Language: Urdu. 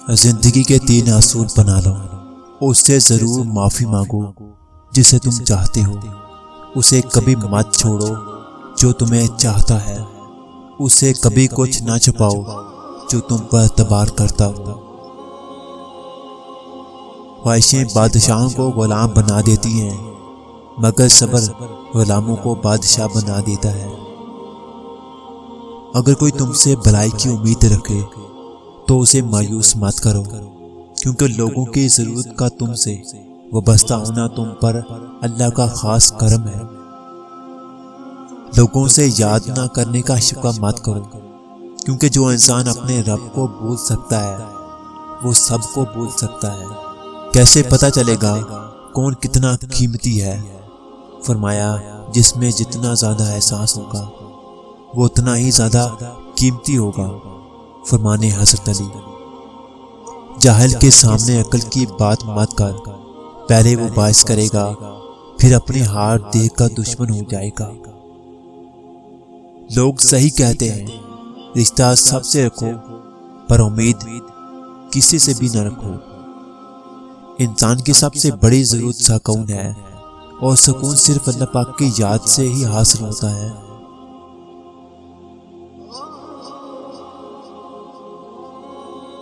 زندگی کے 3 اصول بنا لو، اس سے ضرور معافی مانگو جسے تم چاہتے ہو، اسے کبھی مت چھوڑو جو تمہیں چاہتا ہے، اسے کبھی کچھ نہ چھپاؤ جو تم پر اعتبار کرتا ہو۔ خواہشیں بادشاہوں کو غلام بنا دیتی ہیں، مگر صبر غلاموں کو بادشاہ بنا دیتا ہے۔ اگر کوئی تم سے بھلائی کی امید رکھے تو اسے مایوس مت کرو، کیونکہ لوگوں کی ضرورت کا تم سے وابستہ ہونا تم پر اللہ کا خاص کرم ہے۔ لوگوں سے یاد نہ کرنے کا شکوہ مت کرو، کیونکہ جو انسان اپنے رب کو بھول سکتا ہے وہ سب کو بھول سکتا ہے۔ کیسے پتہ چلے گا کون کتنا قیمتی ہے؟ فرمایا جس میں جتنا زیادہ احساس ہوگا وہ اتنا ہی زیادہ قیمتی ہوگا۔ فرمانے حضرت علی، جاہل کے سامنے عقل کی بات مت کر، پہلے وہ باعث کرے گا پھر اپنی ہار دیکھ کر دشمن ہو جائے گا۔ لوگ صحیح کہتے ہیں، رشتہ سب سے رکھو پر امید کسی سے بھی نہ رکھو۔ انسان کی سب سے بڑی ضرورت سکون ہے، اور سکون صرف اللہ پاک کی یاد سے ہی حاصل ہوتا ہے۔